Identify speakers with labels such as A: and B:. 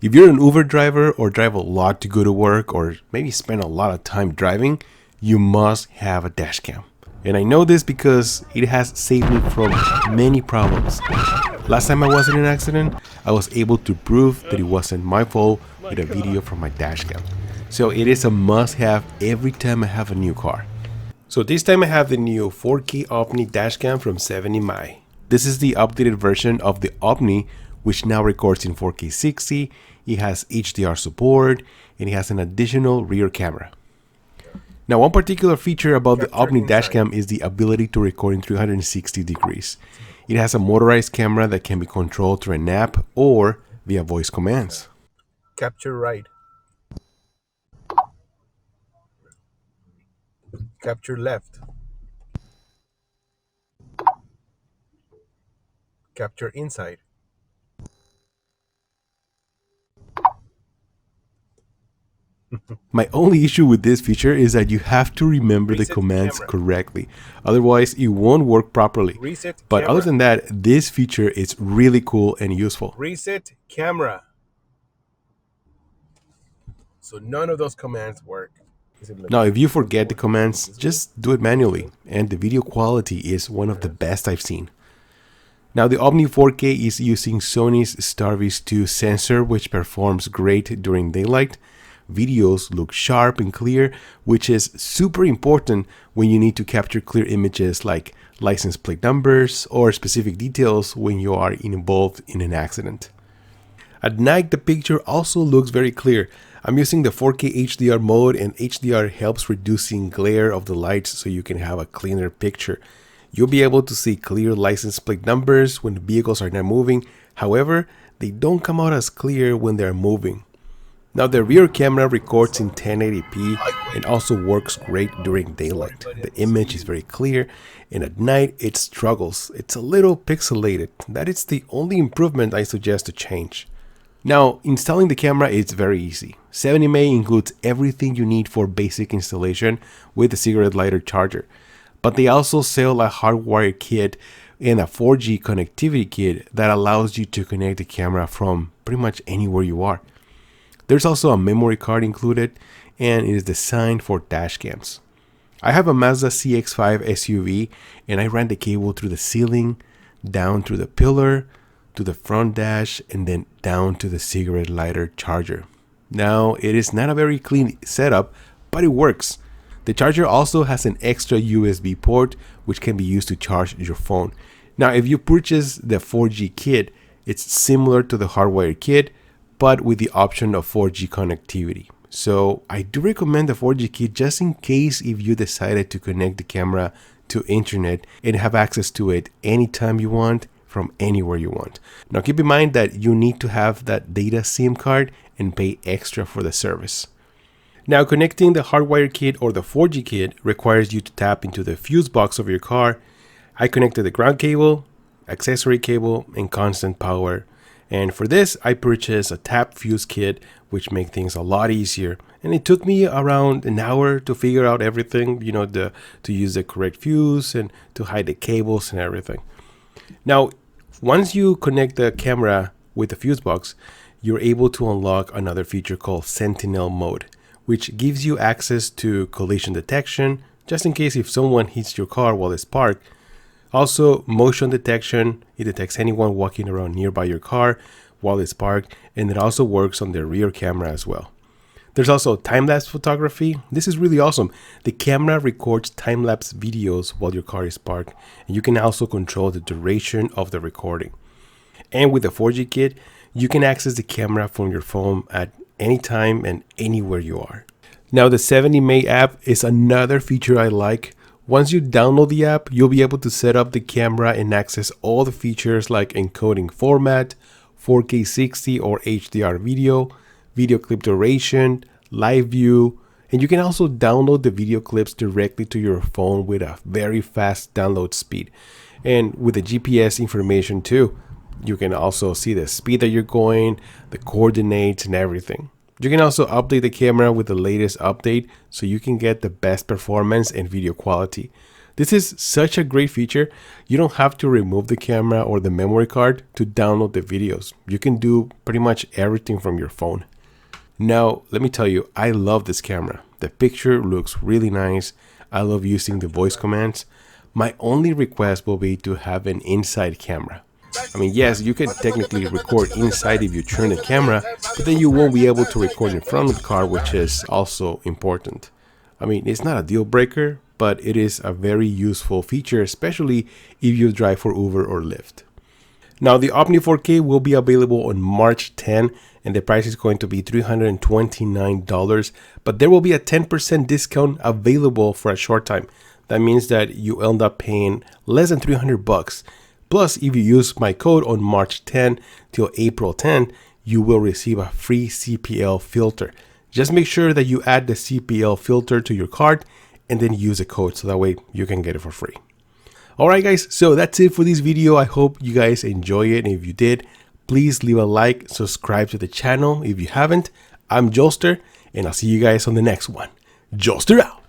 A: If you're an Uber driver or drive a lot to go to work or maybe spend a lot of time driving, you must have a dash cam. And I know this because it has saved me from many problems. Last time I was in an accident, I was able to prove that it wasn't my fault with a video from my dash cam. So it is a must-have every time I have a new car. So this time I have the new 4K Omni Dashcam from 70mai. This is the updated version of the Omni, which now records in 4K 60. It has HDR support and it has an additional rear camera. Now, one particular feature about the Omni Dashcam is the ability to record in 360 degrees. It has a motorized camera that can be controlled through an app or via voice commands.
B: Capture right. Capture left. Capture inside.
A: My only issue with this feature is that you have to remember the commands correctly. Otherwise, it won't work properly. But other than that, this feature is really cool and useful.
B: Reset camera. So none of those commands work.
A: Now, if you forget the commands, just do it manually. And the video quality is one of the best I've seen. Now, the Omni 4K is using Sony's Starvis 2 sensor, which performs great during daylight. Videos look sharp and clear, which is super important when you need to capture clear images like license plate numbers or specific details when you are involved in an accident. At night, the picture also looks very clear. I'm using the 4K HDR mode, and HDR helps reducing glare of the lights so you can have a cleaner picture. You'll be able to see clear license plate numbers when the vehicles are not moving. However, they don't come out as clear when they're moving. Now, the rear camera records in 1080p and also works great during daylight. The image is very clear, and at night it struggles. It's a little pixelated. That is the only improvement I suggest to change. Now, installing the camera is very easy. 70mai includes everything you need for basic installation with the cigarette lighter charger. But they also sell a hardwired kit and a 4G connectivity kit that allows you to connect the camera from pretty much anywhere you are. There's also a memory card included, and it is designed for dash cams. I have a Mazda CX-5 SUV, and I ran the cable through the ceiling, down through the pillar, to the front dash, and then down to the cigarette lighter charger. Now, it is not a very clean setup, but it works. The charger also has an extra USB port, which can be used to charge your phone. Now, if you purchase the 4G kit, it's similar to the hardwired kit, but with the option of 4G connectivity. So I do recommend the 4G kit just in case if you decided to connect the camera to internet and have access to it anytime you want from anywhere you want. Now keep in mind that you need to have that data SIM card and pay extra for the service. Now connecting the hardwired kit or the 4G kit requires you to tap into the fuse box of your car. I connected the ground cable, accessory cable, and constant power. And for this, I purchased a tap fuse kit, which makes things a lot easier. And it took me around an hour to figure out everything, to use the correct fuse and to hide the cables and everything. Now, once you connect the camera with the fuse box, you're able to unlock another feature called sentinel mode, which gives you access to collision detection, just in case if someone hits your car while it's parked. Also, motion detection. It detects anyone walking around nearby your car while it's parked, and it also works on the rear camera as well. There's also time-lapse photography. This is really awesome. The camera records time-lapse videos while your car is parked, and you can also control the duration of the recording. And with the 4G kit, you can access the camera from your phone at any time and anywhere you are. Now, the 70mai app is another feature I like. Once you download the app, you'll be able to set up the camera and access all the features like encoding format, 4K 60 or HDR video clip duration, live view, and you can also download the video clips directly to your phone with a very fast download speed. And with the GPS information too, you can also see the speed that you're going, the coordinates and everything. You can also update the camera with the latest update so you can get the best performance and video quality. This is such a great feature. You don't have to remove the camera or the memory card to download the videos. You can do pretty much everything from your phone. Now, let me tell you, I love this camera. The picture looks really nice. I love using the voice commands. My only request will be to have an inside camera. I mean, yes, you can technically record inside if you turn the camera, but then you won't be able to record in front of the car, which is also important. I mean, it's not a deal breaker, but it is a very useful feature, especially if you drive for Uber or Lyft. Now, the Omni 4K will be available on March 10, and the price is going to be $329, but there will be a 10% discount available for a short time. That means that you end up paying less than $300. Plus, if you use my code on March 10 till April 10, you will receive a free CPL filter. Just make sure that you add the CPL filter to your card and then use a code so that way you can get it for free. Alright guys, so that's it for this video. I hope you guys enjoy it, and if you did, please leave a like, subscribe to the channel if you haven't. I'm Joelster, and I'll see you guys on the next one. Joelster out!